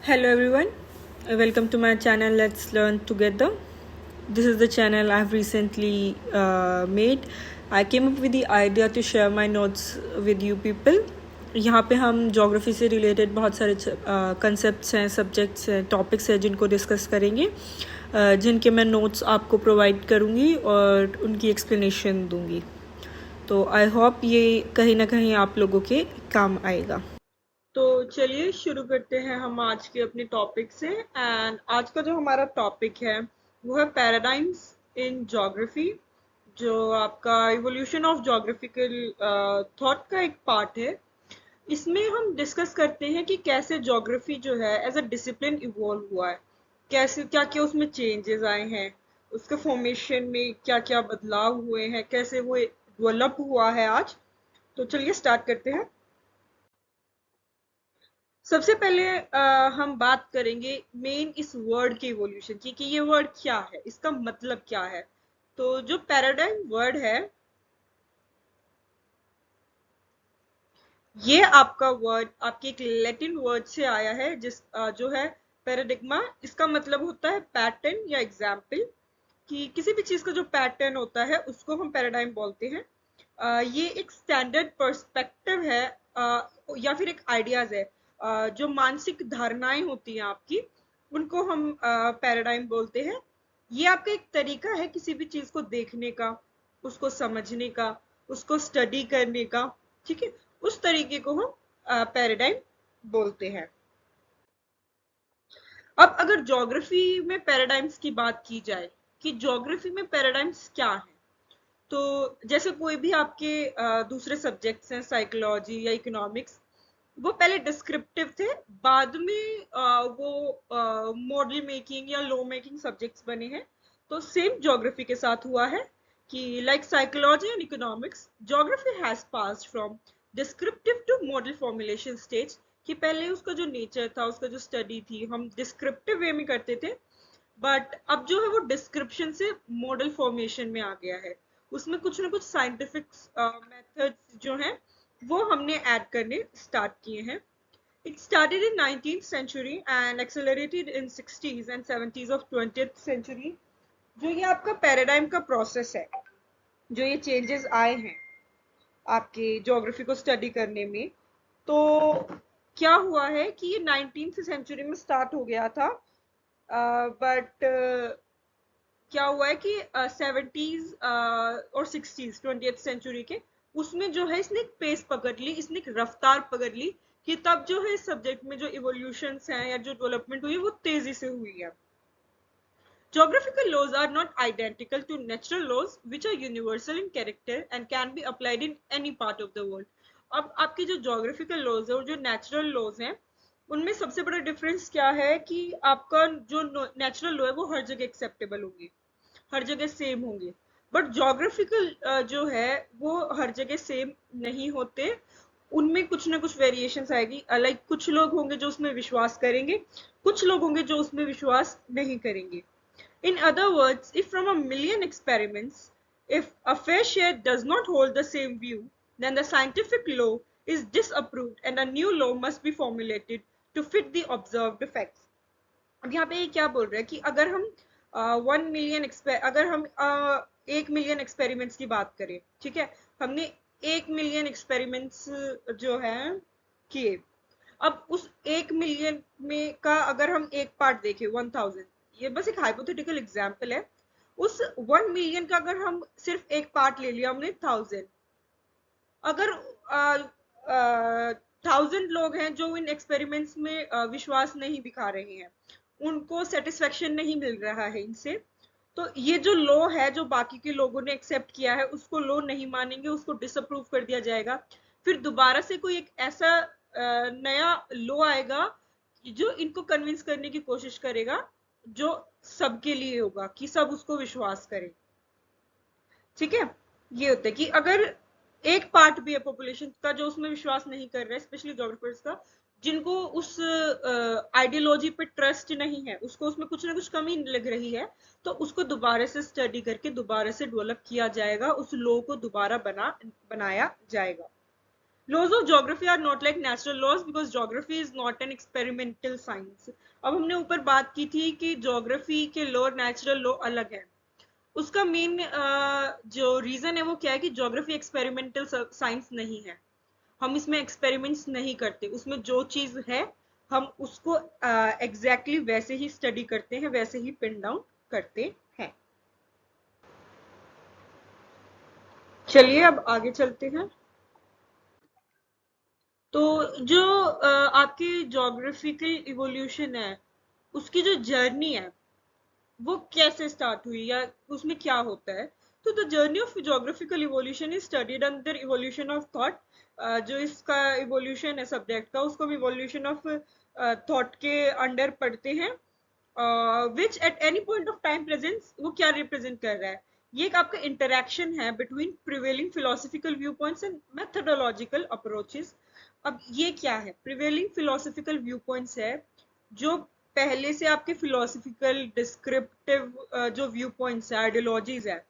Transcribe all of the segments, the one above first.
Hello everyone, welcome to my channel Let's Learn Together. This is the channel I've recently made. I came up with the idea to share my notes with you people. यहाँ पे हम geography से related बहुत सारे concepts हैं, subjects हैं, topics हैं जिनको डिस्कस करेंगे, जिनके मैं नोट्स आपको प्रोवाइड करूँगी और उनकी एक्सप्लेनेशन दूँगी. तो आई होप ये कहीं ना कहीं आप लोगों के काम आएगा. तो चलिए शुरू करते हैं हम आज के अपने टॉपिक से. एंड आज का जो हमारा टॉपिक है वो है पैराडाइम्स इन ज्योग्राफी, जो आपका इवोल्यूशन ऑफ ज्योग्राफिकल थॉट का एक पार्ट है. इसमें हम डिस्कस करते हैं कि कैसे ज्योग्राफी जो है एज अ डिसिप्लिन इवॉल्व हुआ है, कैसे क्या क्या उसमें चेंजेस आए हैं, उसके फॉर्मेशन में क्या क्या बदलाव हुए हैं, कैसे वो डेवलप हुआ है आज. तो चलिए स्टार्ट करते हैं. सबसे पहले हम बात करेंगे मेन इस वर्ड के इवोल्यूशन की कि ये वर्ड क्या है, इसका मतलब क्या है. तो जो पैराडाइम वर्ड है ये आपका वर्ड आपके एक लैटिन वर्ड से आया है जो है पैराडिग्मा. इसका मतलब होता है पैटर्न या एग्जाम्पल, कि किसी भी चीज का जो पैटर्न होता है उसको हम पैराडाइम बोलते हैं. ये एक स्टैंडर्ड पर्सपेक्टिव है या फिर एक आइडियाज है. जो मानसिक धारणाएं होती हैं आपकी, उनको हम पैराडाइम बोलते हैं. ये आपका एक तरीका है किसी भी चीज को देखने का, उसको समझने का, उसको स्टडी करने का. ठीक है, उस तरीके को हम पैराडाइम बोलते हैं. अब अगर ज्योग्राफी में पैराडाइम्स की बात की जाए कि ज्योग्राफी में पैराडाइम्स क्या है, तो जैसे कोई भी आपके दूसरे सब्जेक्ट्स हैं, साइकोलॉजी या इकोनॉमिक्स, वो पहले डिस्क्रिप्टिव थे, बाद में वो मॉडल मेकिंग या लॉ मेकिंग सब्जेक्ट्स बने हैं. तो सेम ज्योग्राफी के साथ हुआ है कि like psychology and economics, geography has passed from descriptive to model formulation stage. कि पहले उसका जो नेचर था, उसका जो स्टडी थी, हम डिस्क्रिप्टिव वे में करते थे, बट अब जो है वो डिस्क्रिप्शन से मॉडल फॉर्मेशन में आ गया है. उसमें कुछ ना कुछ साइंटिफिक मेथड्स जो हैं वो हमने ऐड करने स्टार्ट किए हैं. It started in 19th century and accelerated in 60s and 70s of 20th century. जो ये आपका पैराडाइम का प्रोसेस है, जो ये चेंजेस आए हैं आपके ज्योग्राफी को स्टडी करने में, तो क्या हुआ है कि ये 19th सेंचुरी में स्टार्ट हो गया था, बट क्या हुआ है कि 70s और 60s 20th सेंचुरी के उसमें जो है इसने एक पेस पकड़ ली, इसने एक रफ्तार पकड़ ली, कि तब जो है इस सब्जेक्ट में जो इवोल्यूशंस हैं या जो डेवलपमेंट हुई वो तेजी से हुई है. Geographical laws are not identical to natural laws, which are universal in character and can be applied in any part of the world. अब आपके जो geographical laws है और जो natural laws हैं, उनमें सबसे बड़ा डिफरेंस क्या है कि आपका जो नेचुरल लॉ है वो हर जगह एक्सेप्टेबल होंगे, हर जगह सेम होंगे, बट जोग्राफिकल जो है वो हर जगह सेम नहीं होते. उनमें कुछ ना कुछ वेरिएशंस आएगी. लाइक कुछ लोग होंगे जो उसमें विश्वास करेंगे, कुछ लोग होंगे जो उसमें विश्वास नहीं करेंगे. In other words, if from a million experiments, if a fair share does not hold the same view, then the scientific law is disapproved and a new law must be formulated to fit the observed effects. अब यहाँ पे ये क्या बोल रहा है कि अगर हम 1 मिलियन अगर हम 1 मिलियन एक्सपेरिमेंट्स की बात करें, ठीक है, हमने 1 मिलियन एक्सपेरिमेंट्स जो है किए. अब उस 1 मिलियन में का अगर हम एक पार्ट देखें 1000, ये बस एक हाइपोथेटिकल एग्जांपल है, उस 1 मिलियन का अगर हम सिर्फ एक पार्ट ले लिया हमने 1000, अगर 1000 लोग हैं जो इन एक्सपेरिमेंट्स में विश्वास नहीं दिखा रहे हैं, उनको सेटिस्फेक्शन नहीं मिल रहा है इनसे, तो ये जो लॉ है जो बाकी के लोगों ने एक्सेप्ट किया है उसको लॉ नहीं मानेंगे, उसको डिसअप्रूव कर दिया जाएगा. फिर दोबारा से कोई एक ऐसा नया लॉ आएगा जो इनको कन्विंस करने की कोशिश करेगा, जो सबके लिए होगा, कि सब उसको विश्वास करें. ठीक है, ये होता है कि अगर एक पार्ट भी है पॉपुलेशन का जो उसमें विश्वास नहीं कर रहा है, स्पेशली जोग्राफर्स का, जिनको उस आइडियोलॉजी पे ट्रस्ट नहीं है, उसको उसमें कुछ ना कुछ कमी लग रही है, तो उसको दोबारा से स्टडी करके दोबारा से डेवलप किया जाएगा, उस लॉ को दोबारा बनाया जाएगा. Laws of geography are not like natural laws because geography is not an experimental science. अब हमने ऊपर बात की थी कि ज्योग्राफी के लॉ और नेचुरल लॉ अलग है। उसका मेन जो रीजन है वो क्या है कि ज्योग्राफी एक्सपेरिमेंटल साइंस नहीं है। हम इसमें एक्सपेरिमेंट्स नहीं करते, उसमें जो चीज है हम उसको एग्जैक्टली वैसे ही स्टडी करते हैं, वैसे ही पिन डाउन करते हैं। चलिए अब आगे चलते हैं। तो जो आपकी ज्योग्राफिकल इवोल्यूशन है उसकी जो जर्नी है वो कैसे स्टार्ट हुई या उसमें क्या होता है। तो the journey of geographical evolution is studied under evolution of thought. जो इसका इवोल्यूशन है सब्जेक्ट का उसको भी इवोल्यूशन ऑफ थॉट के अंडर पढ़ते हैं। Which at any point of time presence वो क्या रिप्रेजेंट कर रहा है। ये एक आपका इंटरेक्शन है between prevailing philosophical view points and methodological approaches. अब ये क्या है, प्रिवेलिंग फिलोसफिकल व्यू पॉइंट्स है जो पहले से आपके फिलोसफिकल डिस्क्रिप्टिव जो व्यू पॉइंट्स है, आइडियोलॉजीज है,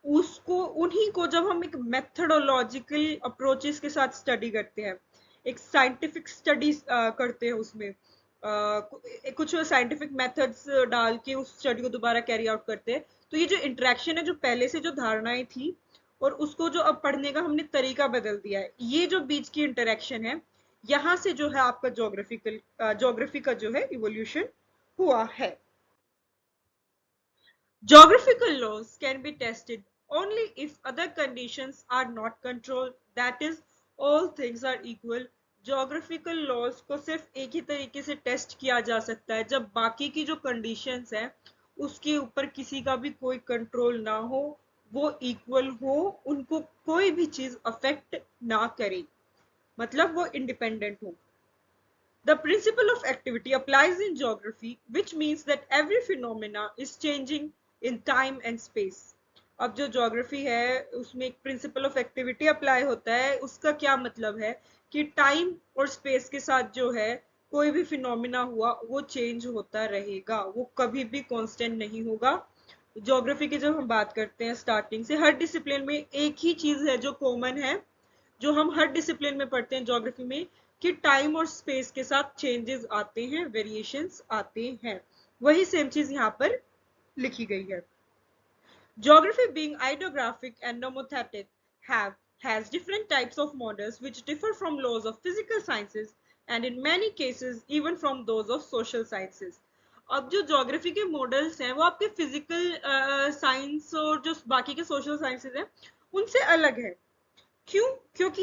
उसको उन्हीं को जब हम एक मेथडोलॉजिकल अप्रोचेस के साथ स्टडी करते हैं, एक साइंटिफिक स्टडीज करते हैं, उसमें कुछ साइंटिफिक मेथड्स डाल के उस स्टडी को दोबारा कैरी आउट करते हैं। तो ये जो इंटरेक्शन है, जो पहले से जो धारणाएं थी और उसको जो अब पढ़ने का हमने तरीका बदल दिया है, ये जो बीच की इंटरेक्शन है, यहाँ से जो है आपका ज्योग्राफी का जो है इवोल्यूशन हुआ है। Geographical laws can be tested only if other conditions are not controlled, that is, all things are equal. Geographical laws को सिर्फ एक ही तरीके से टेस्ट किया जा सकता है जब बाकी की जो कंडीशंस हैं उसके ऊपर किसी का भी कोई कंट्रोल ना हो, वो इक्वल हो, उनको कोई भी चीज अफेक्ट ना करे, मतलब वो इंडिपेंडेंट हो। The principle of activity applies in geography, which means that every phenomena is changing in time and space. अब जो ज्योग्राफी है उसमें एक प्रिंसिपल ऑफ एक्टिविटी अप्लाई होता है। उसका क्या मतलब है कि टाइम और स्पेस के साथ जो है कोई भी फिनोमिना हुआ वो चेंज होता रहेगा, वो कभी भी कांस्टेंट नहीं होगा। ज्योग्राफी की जब हम बात करते हैं स्टार्टिंग से, हर डिसिप्लिन में एक ही चीज है जो कॉमन है, जो हम हर डिसिप्लिन में पढ़ते हैं ज्योग्राफी में, कि टाइम और स्पेस के साथ चेंजेस आते हैं, वेरिएशंस आते हैं। वही सेम चीज यहाँ पर लिखी गई है। Geography being ideographic and nomothetic has different types of models which differ from laws of physical sciences and in many cases even from those of social sciences. अब जो ज्योग्राफी के मॉडल्स हैं वो आपके फिजिकल साइंस और जो बाकी के सोशल साइंसेज हैं उनसे अलग है। क्यों? क्योंकि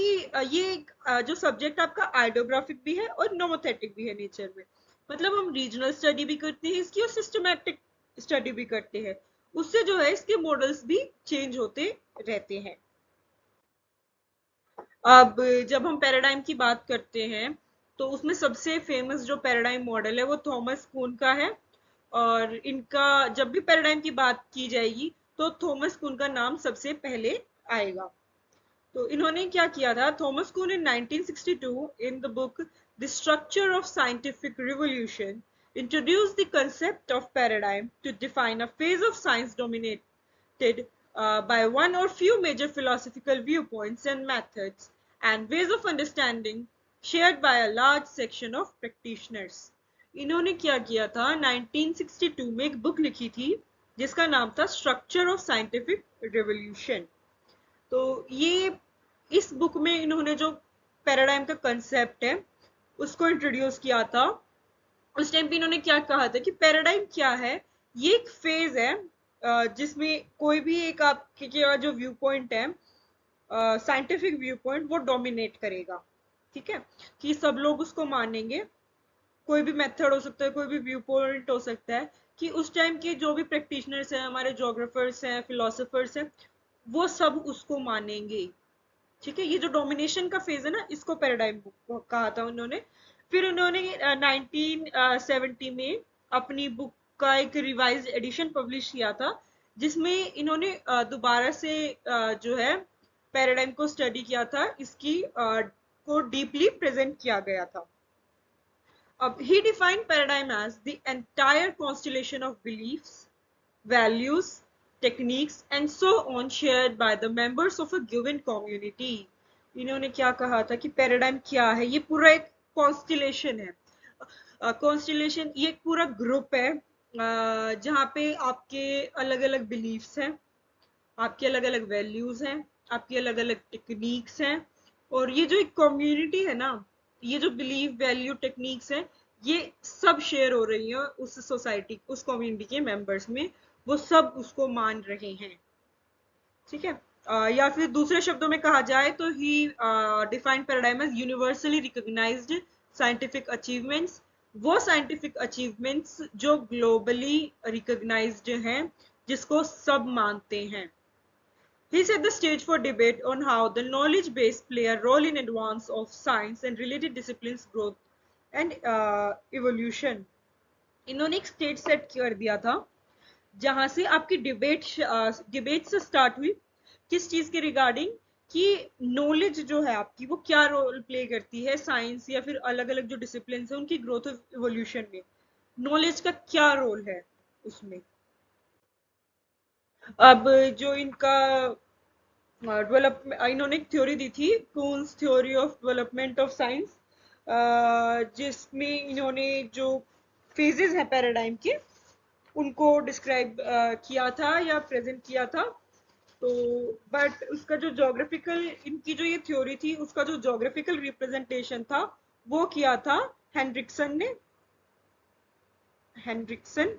ये जो सब्जेक्ट आपका आइडियोग्राफिक भी है और नोमोथेटिक भी है नेचर में। मतलब हम रीजनल स्टडी भी करते हैं इसकी और सिस्टमैटिक स्टडी भी करते हैं, उससे जो है इसके मॉडल्स भी चेंज होते रहते हैं। अब जब हम पैराडाइम की बात करते हैं तो उसमें सबसे फेमस जो पैराडाइम मॉडल है वो थॉमस कुन का है। और इनका जब भी पैराडाइम की बात की जाएगी तो थॉमस कुन का नाम सबसे पहले आएगा। तो इन्होंने क्या किया था, थॉमस कुन इन 1962 in the book the structure of scientific revolution introduced the concept of paradigm to define a phase of science dominated by one or few major philosophical viewpoints and methods and ways of understanding shared by a large section of practitioners. इन्होंने क्या किया था, 1962 में एक book लिखी थी जिसका नाम था स्ट्रक्चर ऑफ साइंटिफिक रिवोल्यूशन। तो ये इस बुक में इन्होंने जो पैराडाइम का कंसेप्ट है उसको इंट्रोड्यूस किया था। उस टाइम पे इन्होंने क्या कहा था कि पैराडाइम क्या है, ये एक फेज है जिसमें कोई भी एक आपके जो व्यू पॉइंट है, साइंटिफिक व्यू पॉइंट, वो डोमिनेट करेगा। ठीक है, कि सब लोग उसको मानेंगे। कोई भी मेथड हो सकता है, कोई भी व्यू पॉइंट हो सकता है, कि उस टाइम के जो भी प्रैक्टिशनर्स हैं, हमारे जोग्राफर्स हैं, फिलोसोफर्स हैं, वो सब उसको मानेंगे। ठीक है, ये जो डोमिनेशन का फेज है ना, इसको पैराडाइम कहा था उन्होंने। फिर उन्होंने 1970 में अपनी बुक का एक रिवाइज एडिशन पब्लिश किया था जिसमें इन्होंने दोबारा से जो है पैराडाइम को स्टडी किया था, इसकी को डीपली प्रेजेंट किया गया था। अब he defined paradigm as the entire constellation of beliefs, values, techniques and so on shared by the members of a given community. इन्होंने क्या कहा था कि पैराडाइम क्या है, ये पूरा एक कॉन्स्टिलेशन है। कॉन्स्टिलेशन ये एक पूरा ग्रुप है जहाँ पे आपके अलग अलग बिलीफ्स हैं, आपकी अलग अलग वैल्यूज हैं, आपकी अलग अलग टेक्निक्स हैं, और ये जो एक कम्युनिटी है ना, ये जो बिलीव वैल्यू टेक्निक्स हैं, ये सब शेयर हो रही है उस सोसाइटी उस कम्युनिटी के मेंबर्स में, वो सब उसको मान रहे हैं। ठीक है। या फिर दूसरे शब्दों में कहा जाए तो he defined paradigm as universally recognised scientific achievements, वो साइंटिफिक अचीवमेंट्स जो ग्लोबली रिकॉग्नाइज्ड हैं, जिसको सब मानते हैं। He set the stage for debate on how the knowledge base play a role in advance of science and related disciplines growth and evolution. इन्होंने एक stage set कर दिया था जहां से आपकी डिबेट से स्टार्ट हुई, किस चीज के रिगार्डिंग, कि नॉलेज जो है आपकी वो क्या रोल प्ले करती है साइंस या फिर अलग अलग जो डिसिप्लिन है उनकी ग्रोथ और इवोल्यूशन में, नॉलेज का क्या रोल है उसमें। अब जो इनका डेवलप इन्होंने एक थ्योरी दी थी, Coons theory of development of science, जिसमें इन्होंने जो फेजेस हैं पैराडाइम के उनको डिस्क्राइब किया था या प्रेजेंट किया था। तो बट उसका जो जोग्राफिकल इनकी जो ये थ्योरी थी उसका जो जोग्राफिकल रिप्रेजेंटेशन था वो किया था हेनरिक्सन ने, हेनरिक्सन।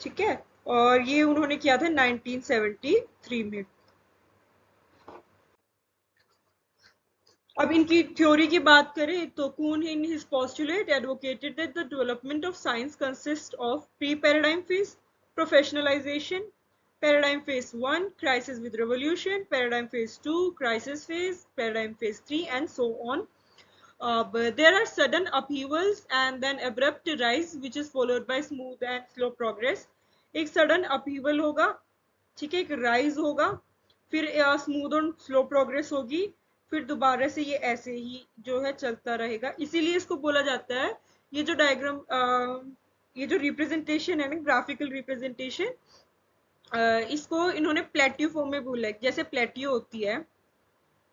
ठीक है। और ये उन्होंने किया था 1973 में। अब इनकी थ्योरी की बात करें तो Kuhn in his postulate advocated that the development of science consist of pre paradigm phase, professionalisation, paradigm phase 1 crisis with revolution, paradigm phase 2 crisis phase, paradigm phase 3 and so on. But there are sudden upheavals and then abrupt rise which is followed by smooth and slow progress. एक sudden upheaval होगा, ठीक है, एक rise होगा, फिर smooth और slow progress होगी, फिर दोबारा से ये ऐसे ही जो है चलता रहेगा। इसीलिए इसको बोला जाता है, ये जो डायग्राम ये जो रिप्रेजेंटेशन है ना, ग्राफिकल रिप्रेजेंटेशन, इसको इन्होंने प्लेट्यू फॉर्म में बोला है। जैसे प्लेट्यू होती है,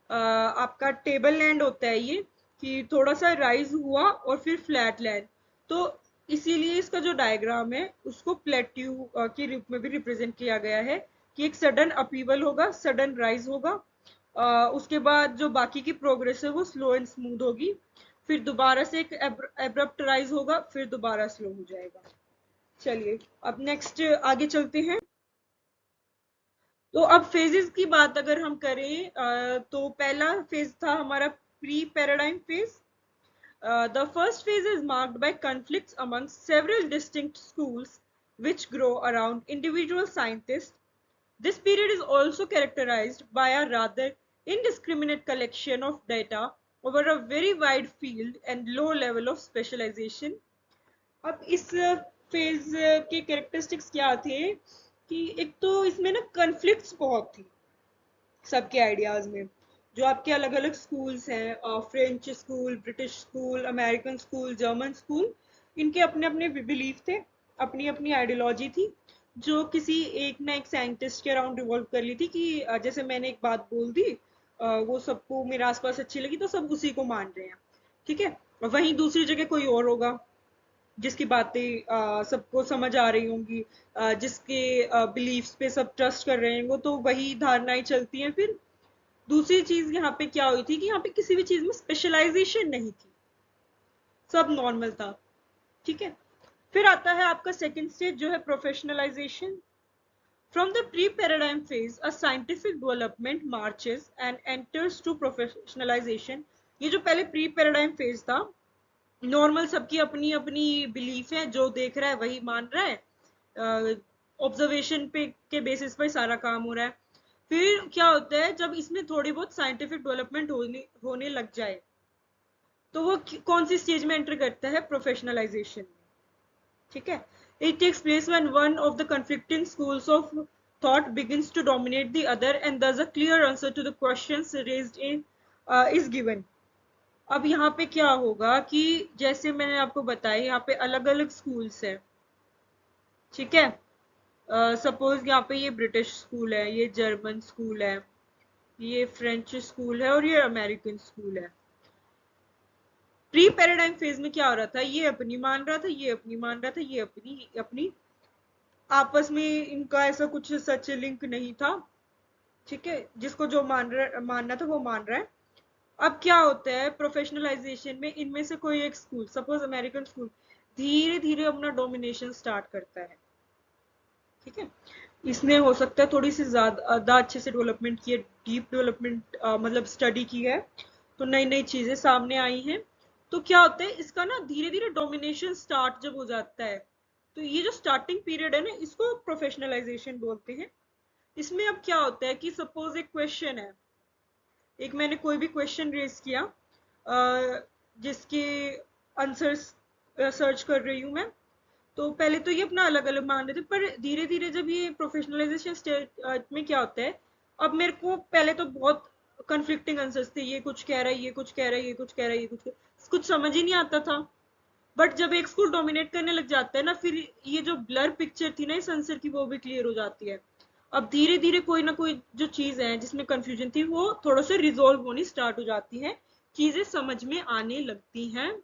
आपका टेबल लैंड होता है ये, कि थोड़ा सा राइज हुआ और फिर फ्लैट लैंड, तो इसीलिए इसका जो डायग्राम है उसको प्लेट्यू के रूप में भी रिप्रेजेंट किया गया है, कि एक सडन अपीवल होगा, सडन राइज होगा, उसके बाद जो बाकी की प्रोग्रेस है वो स्लो एंड स्मूथ होगी, फिर दोबारा से एक एब्रप्ट राइज होगा, फिर दोबारा स्लो हो जाएगा। चलिए अब नेक्स्ट आगे चलते हैं। तो अब फेजेस की बात अगर हम करें तो पहला फेज था हमारा pre paradigm phase. The first phase is marked by conflicts among several distinct schools which grow around individual scientists. This period is also characterized by a rather indiscriminate collection of data over a very wide field and low level of specialization. अब इस phase के characteristics क्या थे, कि एक तो इसमें ना कन्फ्लिक्ट्स बहुत थी सबके आइडियाज में। जो आपके अलग अलग स्कूल्स हैं, French school, British school, American school, German school, इनके अपने अपने बिलीफ थे, अपनी अपनी आइडियोलॉजी थी, जो किसी एक ना एक साइंटिस्ट के अराउंड रिवॉल्व कर ली थी, कि जैसे मैंने एक बात बोल दी, वो सबको मेरे आसपास अच्छी लगी तो सब उसी को मान रहे हैं। ठीक है। वहीं दूसरी जगह कोई और होगा जिसकी बातें सबको समझ आ रही होंगी, जिसके बिलीफ्स पे सब ट्रस्ट कर रहे होंगे, तो वही धारणाएं चलती हैं। फिर दूसरी चीज यहाँ पे क्या हुई थी, कि यहाँ पे किसी भी चीज में स्पेशलाइजेशन नहीं थी, सब नॉर्मल था। ठीक है। फिर आता है आपका सेकंड स्टेज जो है professionalisation. From the pre paradigm phase a scientific development marches and enters to professionalisation. ये जो पहले प्री पैराडाइम फेज था, नॉर्मल सबकी अपनी अपनी बिलीफ है, जो देख रहा है वही मान रहा है, ऑब्जर्वेशन पे के बेसिस पर सारा काम हो रहा है। फिर क्या होता है, जब इसमें थोड़ी बहुत साइंटिफिक डेवलपमेंट होने लग जाए, तो वो कौन सी स्टेज में एंटर करता है, प्रोफेशनलाइजेशन। ठीक है। It takes place when one of the conflicting schools of thought begins to dominate the other and thus a clear answer to the questions raised in is given. अब यहाँ पे क्या होगा, कि जैसे मैंने आपको बताया यहाँ पे अलग अलग स्कूल्स हैं। ठीक है। सपोज यहाँ पे ये ब्रिटिश स्कूल है, ये जर्मन स्कूल है, ये फ्रेंच स्कूल है और ये अमेरिकन स्कूल है। प्री पैराडाइम फेज में क्या हो रहा था, ये अपनी मान रहा था, ये अपनी मान रहा था, ये अपनी अपनी, आपस में इनका ऐसा कुछ सच लिंक नहीं था। ठीक है, जिसको जो मानना था वो मान रहा है। अब क्या होता है प्रोफेशनलाइजेशन में, इनमें से कोई एक स्कूल, सपोज अमेरिकन स्कूल, धीरे धीरे अपना डोमिनेशन स्टार्ट करता है। ठीक है, इसने हो सकता है थोड़ी सी ज्यादा अच्छे से डेवलपमेंट की है, डीप डेवलपमेंट मतलब स्टडी की है, तो नई नई चीजें सामने आई हैं। तो क्या होता है इसका ना, धीरे धीरे डोमिनेशन स्टार्ट जब हो जाता है, तो ये जो स्टार्टिंग पीरियड है ना, इसको प्रोफेशनलाइजेशन बोलते हैं। इसमें अब क्या होता है कि सपोज एक क्वेश्चन है, एक मैंने कोई भी क्वेश्चन रेज किया, जिसके आंसर्स सर्च कर रही हूँ मैं, तो पहले तो ये अपना अलग अलग मान रहे थे, पर धीरे धीरे जब ये प्रोफेशनलाइजेशन स्टेज में क्या होता है, अब मेरे को पहले तो बहुत कंफ्लिक्टिंग आंसर्स थे, ये कुछ कह रहा है, ये कुछ कह रहा है, ये कुछ कह रहा है, ये कुछ समझ ही नहीं आता था। बट जब एक स्कूल डोमिनेट करने लग जाता है ना, फिर ये जो ब्लर पिक्चर थी ना इस आंसर की, वो भी क्लियर हो जाती है। अब धीरे धीरे कोई ना कोई जो चीज है जिसमें कंफ्यूजन थी, वो थोड़ा सा रिजोल्व होनी स्टार्ट हो जाती है, चीजें समझ में आने लगती हैं,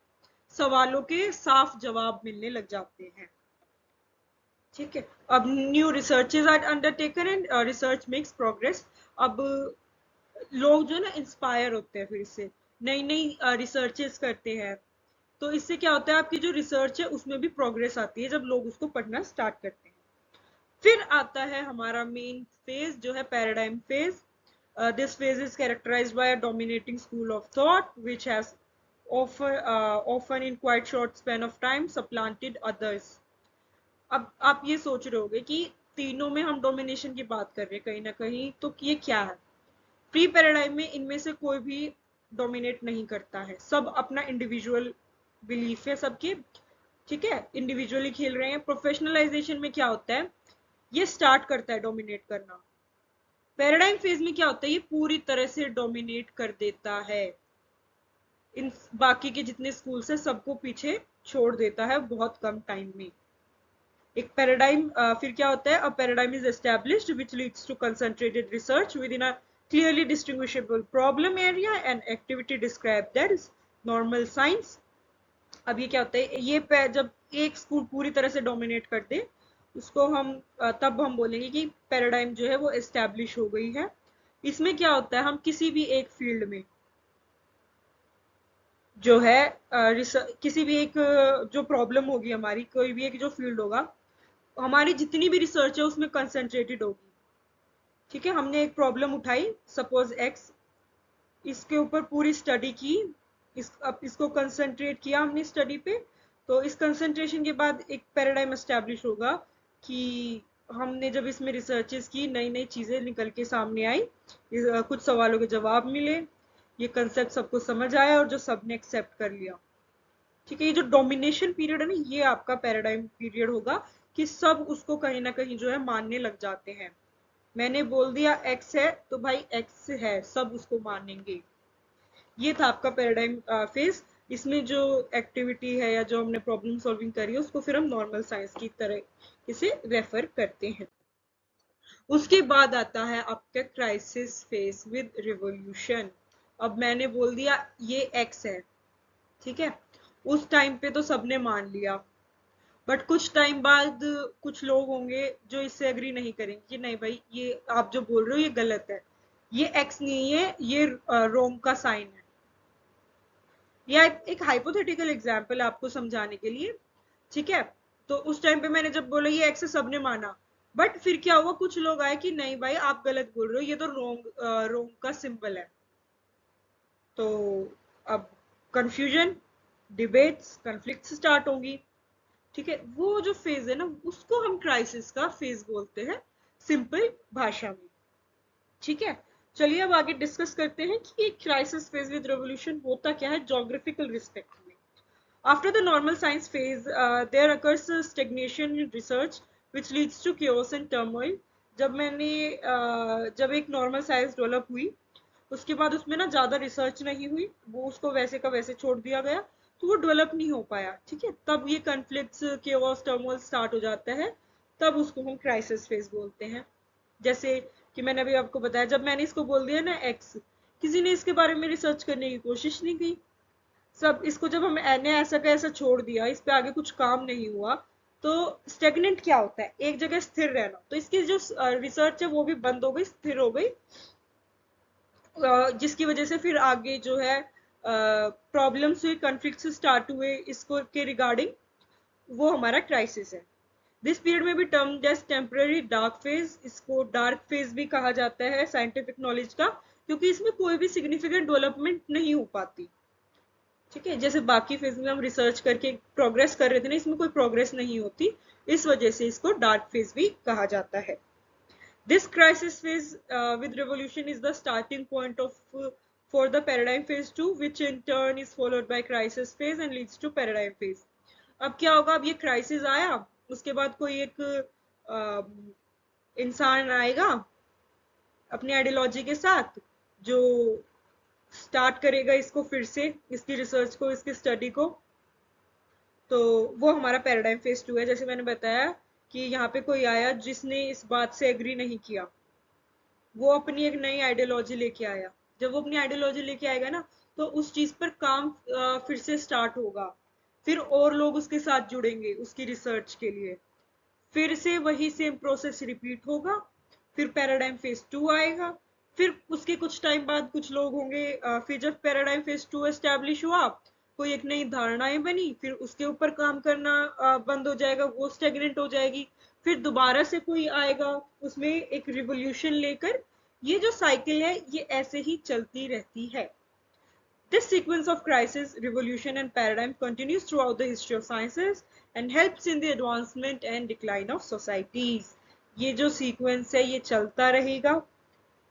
सवालों के साफ जवाब मिलने लग जाते हैं। ठीक है, अब new researches are undertaken and research makes progress. अब लोग जो है ना इंस्पायर होते हैं, फिर से नई नई रिसर्चेस करते हैं, तो इससे क्या होता है आपकी जो रिसर्च है उसमें भी प्रोग्रेस आती है जब लोग उसको पढ़ना स्टार्ट करते हैं। फिर आता है हमारा मेन फेज जो है paradigm phase. This phase is characterised by a dominating school of thought which has often in quite short span of time supplanted others। अब आप ये सोच रहे होगे कि तीनों में हम डोमिनेशन की बात कर रहे हैं कहीं ना कहीं, तो ये क्या है। प्री पैराडाइम में इनमें से कोई भी डोमिनेट नहीं करता है, सब अपना इंडिविजुअल बिलीफ है सबके। ठीक है, इंडिविजुअली खेल रहे हैं। प्रोफेशनलाइजेशन में क्या होता है, ये स्टार्ट करता है डोमिनेट करना। पैराडाइम फेज में क्या होता है, ये पूरी तरह से डोमिनेट कर देता है, इन बाकी के जितने स्कूल्स हैं सबको पीछे छोड़ देता है बहुत कम टाइम में। एक पैराडाइम फिर क्या होता है, a paradigm is established which leads to concentrated research within a clearly distinguishable problem area and activity describe that is normal science. अब ये क्या होता है, ये जब एक स्कूल पूरी तरह से डोमिनेट कर दे, उसको हम तब हम बोलेंगे कि पैराडाइम जो है वो एस्टैब्लिश हो गई है। इसमें क्या होता है, हम किसी भी एक फील्ड में जो है किसी भी एक जो प्रॉब्लम होगी हमारी, कोई भी एक जो फील्ड होगा, हमारी जितनी भी रिसर्च है उसमें कंसंट्रेटेड होगी। ठीक है, हमने एक प्रॉब्लम उठाई सपोज एक्स, इसके ऊपर पूरी स्टडी की, अब इसको कंसंट्रेट किया हमने स्टडी पे, तो इस कंसंट्रेशन के बाद एक पैराडाइम एस्टैब्लिश होगा कि हमने जब इसमें रिसर्चेस की, नई नई चीजें निकल के सामने आई, कुछ सवालों के जवाब मिले, ये कंसेप्ट सबको समझ आया और जो सबने एक्सेप्ट कर लिया। ठीक है, ये जो डोमिनेशन पीरियड है ना, ये आपका पैराडाइम पीरियड होगा, कि सब उसको कहीं ना कहीं जो है मानने लग जाते हैं। मैंने बोल दिया एक्स है तो भाई एक्स है, सब उसको मानेंगे। ये था आपका पैराडाइम फेज। इसमें जो एक्टिविटी है या जो हमने प्रॉब्लम सॉल्विंग करी है उसको फिर हम नॉर्मल साइंस की तरह इसे रेफर करते हैं। उसके बाद आता है आपका क्राइसिस फेज विद रिवॉल्यूशन। अब मैंने बोल दिया ये एक्स है, ठीक है, उस टाइम पे तो सबने मान लिया, बट कुछ टाइम बाद कुछ लोग होंगे जो इससे एग्री नहीं करेंगे कि नहीं भाई ये आप जो बोल रहे हो ये गलत है, ये एक्स नहीं है, ये रोम का साइन है। या एक हाइपोथेटिकल एग्जांपल आपको समझाने के लिए। ठीक है, तो उस टाइम पे मैंने जब बोला ये एक्स सबने माना, बट फिर क्या हुआ, कुछ लोग आए कि नहीं भाई आप गलत बोल रहे हो, ये तो रोंग रोंग का सिंबल है। तो अब कंफ्यूजन, डिबेट्स, कन्फ्लिक्ट स्टार्ट होंगी। ठीक है, वो जो फेज है ना उसको हम क्राइसिस का फेज बोलते हैं, सिंपल भाषा में। ठीक है, चलिए अब आगे डिस्कस करते हैं कि ये क्राइसिस फेज विद रेवोल्यूशन होता क्या है जोग्राफिकल रिस्पेक्ट में। After the normal science phase there occurs stagnation in research which leads to chaos and turmoil. जब एक नॉर्मल साइंस डेवलप हुई, उसके बाद उसमें ना ज्यादा रिसर्च नहीं हुई, वो उसको वैसे का वैसे छोड़ दिया गया, तो वो डेवलप नहीं हो पाया। ठीक है, तब ये कन्फ्लिक्ट्स, chaos, टर्मोइल स्टार्ट हो जाता है, तब उसको हम क्राइसिस फेज बोलते हैं। जैसे कि मैंने अभी आपको बताया, जब मैंने इसको बोल दिया ना एक्स, किसी ने इसके बारे में रिसर्च करने की कोशिश नहीं की। सब इसको जब हम ने ऐसा का ऐसा छोड़ दिया, इस पे आगे कुछ काम नहीं हुआ, तो स्टेगनेंट क्या होता है, एक जगह स्थिर रहना, तो इसकी जो रिसर्च है वो भी बंद हो गई, स्थिर हो गई, जिसकी वजह से फिर आगे जो है प्रॉब्लम्स हुई, कॉन्फ्लिक्ट स्टार्ट हुए इसको के रिगार्डिंग, वो हमारा क्राइसिस है। दिस पीरियड में भी term as temporary dark phase, इसको डार्क फेज भी कहा जाता है साइंटिफिक नॉलेज का, क्योंकि इसमें कोई भी सिग्निफिकेंट डेवलपमेंट नहीं हो पाती। ठीक है, जैसे बाकी फेज में हम रिसर्च करके प्रोग्रेस कर रहे थे ना, इसमें कोई प्रोग्रेस नहीं होती, इस वजह से इसको डार्क फेज भी कहा जाता है। This crisis phase with revolution is the starting point of for the paradigm phase 2, which in turn is followed by crisis phase and leads to paradigm phase. अब क्या होगा, अब ये क्राइसिस आया, उसके बाद कोई एक इंसान आएगा अपनी आइडियोलॉजी के साथ, जो स्टार्ट करेगा इसको फिर से, इसकी रिसर्च को, इसकी स्टडी को, तो वो हमारा पैराडाइम फेज 2 है। जैसे मैंने बताया कि यहाँ पे कोई आया जिसने इस बात से एग्री नहीं किया, वो अपनी एक नई आइडियोलॉजी लेके आया, जब वो अपनी आइडियोलॉजी लेके आएगा ना, तो उस चीज पर काम फिर से स्टार्ट होगा, फिर और लोग उसके साथ जुड़ेंगे उसकी रिसर्च के लिए, फिर से वही सेम प्रोसेस रिपीट होगा, फिर पैराडाइम फेज 2 आएगा, फिर उसके कुछ टाइम बाद कुछ लोग होंगे, फिर जब पैराडाइम फेज 2 एस्टेब्लिश हुआ, कोई एक नई धारणाएं बनी, फिर उसके ऊपर काम करना बंद हो जाएगा, वो स्टेगनेंट हो जाएगी, फिर दोबारा से कोई आएगा उसमें एक रिवोल्यूशन लेकर, ये जो साइकिल है ये ऐसे ही चलती रहती है। This sequence of crisis, revolution and paradigm continues throughout the history of sciences and helps in the advancement and decline of societies. ये जो सीक्वेंस है ये चलता रहेगा,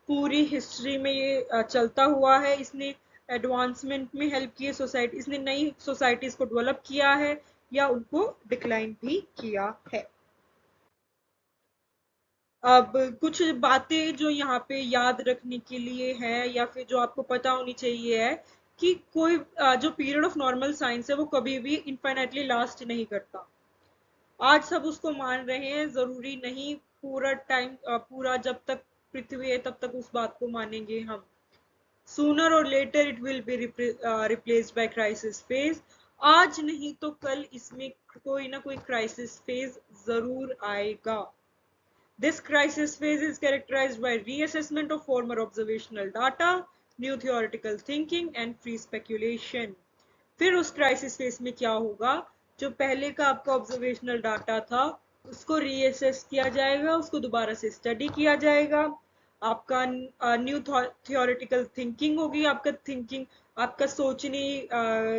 पूरी हिस्ट्री में ये चलता हुआ है, इसने एडवांसमेंट में हेल्प की है सोसाइटी, इसने नई सोसाइटीज को डेवलप किया है या उनको डिक्लाइन भी किया है। अब कुछ बातें जो यहाँ पे याद रखने के लिए है या फिर जो आपको पता होनी चाहिए है, कि कोई जो पीरियड ऑफ नॉर्मल साइंस है वो कभी भी इनफाइनाइटली लास्ट नहीं करता। आज सब उसको मान रहे हैं, जरूरी नहीं पूरा टाइम, पूरा जब तक पृथ्वी है तब तक उस बात को मानेंगे हम। सूनर और later it will be replaced by crisis phase. आज नहीं तो कल इसमें कोई ना कोई क्राइसिस फेज जरूर आएगा। This crisis phase is characterized by reassessment of former observational data, new theoretical thinking and free speculation. फिर उस क्राइसिस फेज में क्या होगा, जो पहले का आपका ऑब्जर्वेशनल डाटा था उसको रीअसेस किया जाएगा, उसको दोबारा से स्टडी किया जाएगा, आपका न्यू थियोरेटिकल थिंकिंग होगी, आपका थिंकिंग, आपका सोचने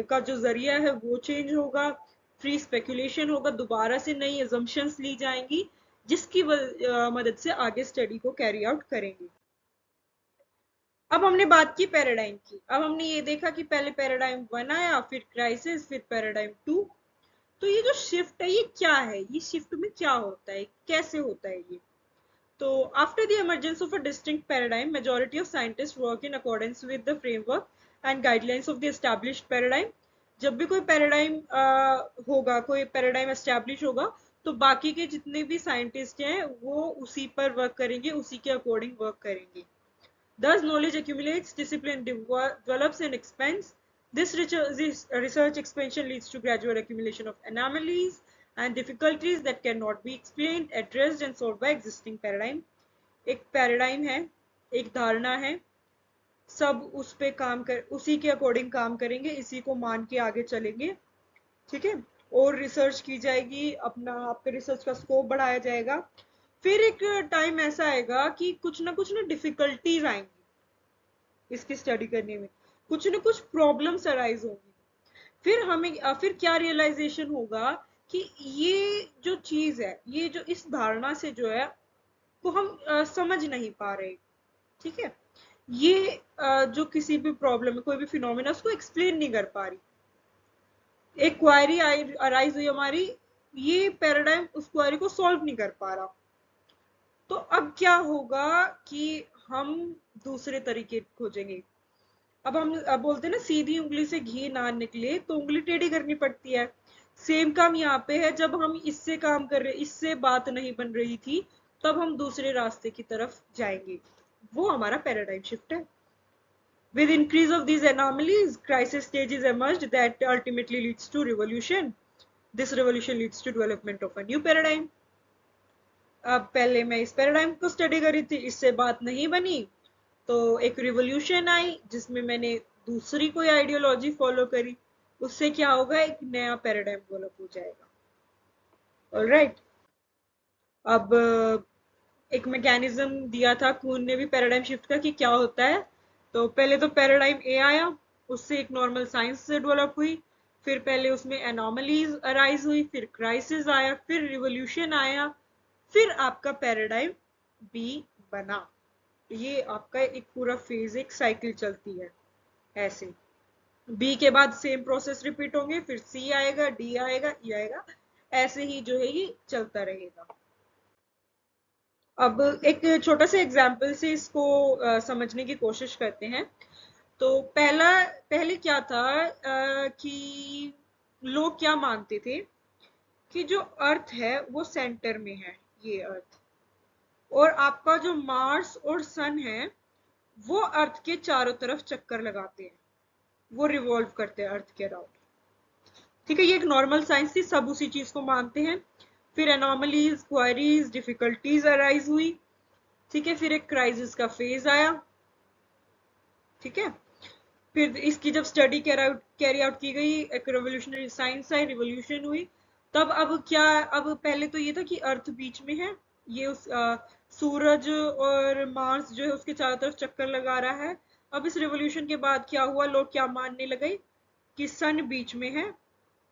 का जो जरिया है वो चेंज होगा, फ्री स्पेकुलेशन होगा, दोबारा से नई एजम्पशंस ली जाएंगी, जिसकी मदद से आगे स्टडी को कैरी आउट करेंगे। अब हमने बात की पैराडाइम की, अब हमने ये देखा कि पहले पैराडाइम 1 आया, फिर क्राइसिस, फिर पैराडाइम 2। तो ये जो शिफ्ट है ये क्या है, ये शिफ्ट में क्या होता है, कैसे होता है ये। तो after the emergence of a distinct paradigm, majority of scientist work in accordance with the framework and guidelines of the established paradigm. जब भी कोई पैराडाइम होगा, कोई पैराडाइम एस्टैब्लिश होगा, तो बाकी के जितने भी साइंटिस्ट हैं वो उसी पर वर्क करेंगे, उसी के अकॉर्डिंग वर्क करेंगे। Thus, knowledge accumulates, discipline develops and expands. This research expansion leads to gradual accumulation of anomalies and difficulties that cannot be explained, addressed and solved by existing paradigm. एक paradigm है, एक धारणा है, सब उस पे काम कर, उसी के अकॉर्डिंग काम करेंगे, इसी को मान के आगे चलेंगे। ठीक है, और रिसर्च की जाएगी, अपना आपके रिसर्च का स्कोप बढ़ाया जाएगा। फिर एक टाइम ऐसा आएगा कि कुछ ना डिफिकल्टीज आएंगी इसकी स्टडी करने में, कुछ ना कुछ प्रॉब्लम्स अराइज होंगी, फिर हमें फिर क्या रियलाइजेशन होगा कि ये जो चीज है, ये जो इस धारणा से जो है वो हम समझ नहीं पा रहे। ठीक है, ये जो किसी भी प्रॉब्लम है, कोई भी फिनोमेना, उसको एक्सप्लेन नहीं कर पा रही, एक क्वायरी अराइज हुई हमारी, ये पैराडाइम उस क्वायरी को सॉल्व नहीं कर पा रहा, तो अब क्या होगा कि हम दूसरे तरीके खोजेंगे। अब बोलते हैं ना, सीधी उंगली से घी ना निकले तो उंगली टेढ़ी करनी पड़ती है। सेम काम यहाँ पे है, जब हम इससे काम कर रहे, इससे बात नहीं बन रही थी, तब हम दूसरे रास्ते की तरफ जाएंगे। वो हमारा पैराडाइम शिफ्ट है। With increase of these anomalies, crisis stages emerged that ultimately leads to revolution. This revolution leads to development of a new paradigm. अब पहले मैं इस पैराडाइम को स्टडी करी थी, इससे बात नहीं बनी, तो एक रिवोल्यूशन आई जिसमें मैंने दूसरी कोई आइडियोलॉजी फॉलो करी। उससे क्या होगा, एक नया पैराडाइम डेवलप हो जाएगा। ऑलराइट। अब एक मैकेनिज्म दिया था कुन ने भी पैराडाइम शिफ्ट का कि क्या होता है। तो पहले तो पैराडाइम ए आया, उससे एक नॉर्मल साइंस से डेवलप हुई। फिर पहले उसमें एनोमलीज अराइज हुई, फिर क्राइसिस आया, फिर रिवोल्यूशन आया, फिर आपका पैराडाइम बी बना। ये आपका एक पूरा फेज, एक साइकिल चलती है ऐसे। बी के बाद सेम प्रोसेस रिपीट होंगे, फिर सी आएगा, डी आएगा, ई आएगा, ऐसे ही जो है ये चलता रहेगा। अब एक छोटा सा एग्जाम्पल से इसको समझने की कोशिश करते हैं। तो पहले क्या था कि लोग क्या मानते थे कि जो अर्थ है वो सेंटर में है, ये अर्थ, और आपका जो मार्स और सन है वो अर्थ के चारों तरफ चक्कर लगाते हैं, वो रिवॉल्व करते हैं अर्थ के अराउंड। ठीक है, ये एक नॉर्मल साइंस थी, सब उसी चीज को मानते हैं। फिर एनोमलीज, क्वारीज, डिफिकल्टीज अराइज हुई। ठीक है, फिर एक क्राइसिस का फेज आया। ठीक है, फिर इसकी जब स्टडी कैरी आउट की गई, एक रेवोल्यूशनरी साइंस आई, रिवोल्यूशन हुई। तब अब क्या, अब पहले तो ये था कि अर्थ बीच में है, ये उस सूरज और मार्स जो है उसके चारों तरफ चक्कर लगा रहा है। अब इस रिवोल्यूशन के बाद क्या हुआ, लोग क्या मानने लगे कि सन बीच में है,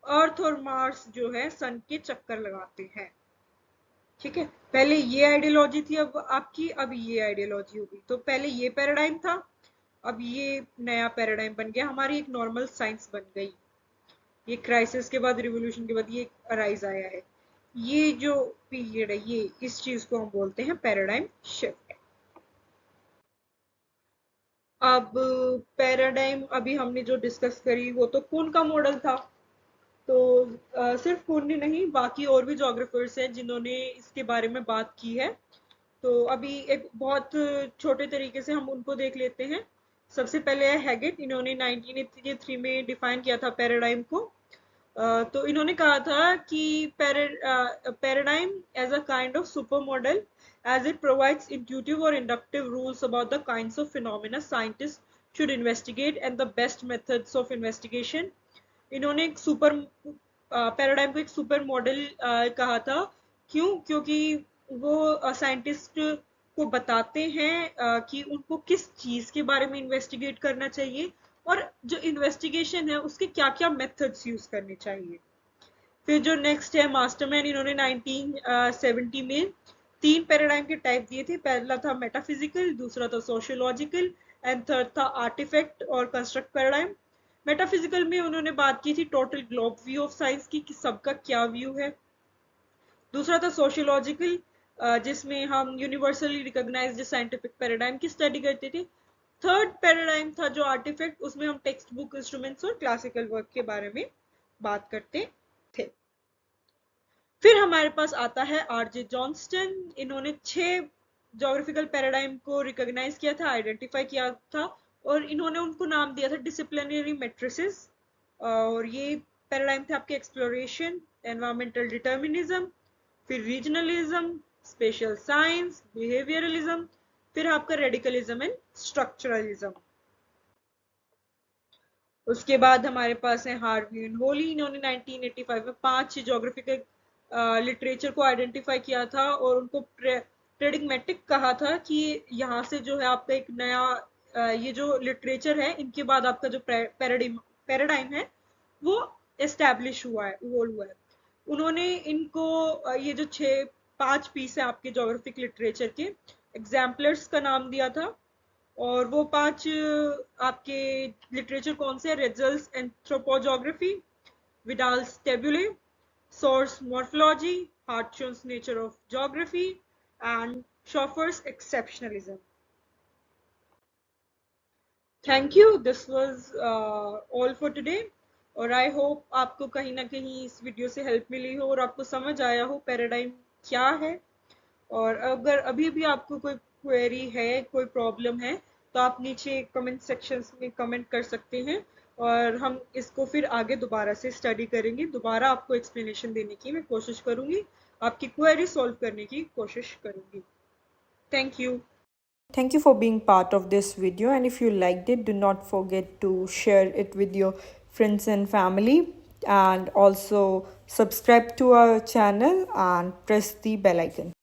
अर्थ और मार्स जो है सन के चक्कर लगाते हैं। ठीक है, पहले ये आइडियोलॉजी थी अब आपकी, अब ये आइडियोलॉजी होगी। तो पहले ये पैराडाइम था, अब ये नया पैराडाइम बन गया, हमारी एक नॉर्मल साइंस बन गई। ये क्राइसिस के बाद, रिवोल्यूशन के बाद ये अराइज आया है। ये जो पीरियड है, ये इस चीज को हम बोलते हैं पैराडाइम शिफ्ट। अब पैराडाइम अभी हमने जो डिस्कस करी वो तो कुन का मॉडल था। तो सिर्फ कुन ही नहीं, बाकी और भी जोग्राफर्स हैं जिन्होंने इसके बारे में बात की है। तो अभी एक बहुत छोटे तरीके से हम उनको देख लेते हैं। सबसे पहले है हैगेट, इन्होंने 1983 में डिफाइन किया था पैराडाइम को। तो इन्होंने कहा था कि paradigm as a kind of super model as it provides intuitive और inductive rules about the kinds of phenomena scientist should investigate and the best methods of investigation. इन्होंने एक सुपर पैराडाइम को एक सुपर मॉडल कहा था। क्यों? क्योंकि वो साइंटिस्ट को बताते हैं कि उनको किस चीज के बारे में इन्वेस्टिगेट करना चाहिए और जो इन्वेस्टिगेशन है उसके क्या क्या मेथड्स यूज करने चाहिए। फिर जो नेक्स्ट है मास्टरमैन, इन्होंने 1970 में 3 पैराडाइम के टाइप दिए थे। पहला था मेटाफिजिकल, दूसरा था सोशियोलॉजिकल एंड थर्ड था आर्टिफैक्ट और कंस्ट्रक्ट पैराडाइम। मेटाफिजिकल में उन्होंने बात की थी total globe view of science की, कि सबका क्या व्यू है। दूसरा था सोशियोलॉजिकल, जिसमें हम यूनिवर्सली रिकॉग्नाइज्ड साइंटिफिक पैराडाइम की स्टडी करते थे। थर्ड पैराडाइम था जो आर्टिफैक्ट, उसमें हम टेक्स्ट बुक इंस्ट्रूमेंट्स और क्लासिकल वर्क के बारे में बात करते थे। फिर हमारे पास आता है आरजे जॉनस्टन, इन्होंने 6 जोग्राफिकल पैराडाइम को रिकॉग्नाइज किया था, आइडेंटिफाई किया था, और इन्होंने उनको नाम दिया था डिसिप्लिनरी मैट्रिसेस। और ये पैराडाइम थे आपके एक्सप्लोरेशन, एनवायरमेंटल डिटर्मिनिज्म, फिर रीजनलिज्म, स्पेशल साइंस, बिहेवियरलिज्म, फिर आपका रेडिकलिज्म एंड स्ट्रक्चरलिज्म। उसके बाद हमारे पास है हार्वी एंड होली, इन्होंने 1985 में 5 जोग्राफिकल लिटरेचर को आइडेंटिफाई किया था और उनको प्रेडिग्मेटिक कहा था कि यहाँ से जो है आपका एक नया ये जो लिटरेचर है इनके बाद आपका जो पैराडाइम है वो एस्टैब्लिश हुआ है, इवोल्व हुआ है। उन्होंने इनको ये जो 5 पीस है आपके जोग्राफिक लिटरेचर के एग्जाम्पलर्स का नाम दिया था। और वो 5 आपके लिटरेचर कौन से? Ratzel's anthropogeography, Vidal's tableau, Sauer's morphology, Hartshorne's nature of geography and Schaefer's exceptionalism. Thank you, this was all for today. और आई होप आपको कहीं ना कहीं इस वीडियो से हेल्प मिली हो और आपको समझ आया हो पैराडाइम क्या है। और अगर अभी भी आपको कोई क्वेरी है, कोई प्रॉब्लम है, तो आप नीचे कमेंट सेक्शंस में कमेंट कर सकते हैं, और हम इसको फिर आगे दोबारा से स्टडी करेंगे। दोबारा आपको एक्सप्लेनेशन देने की मैं कोशिश करूंगी, आपकी क्वेरी सॉल्व करने की कोशिश करूंगी। Thank you. Thank you for being part of this video, and if you liked it, do not forget to share it with your friends and family, and also subscribe to our channel and press the bell icon.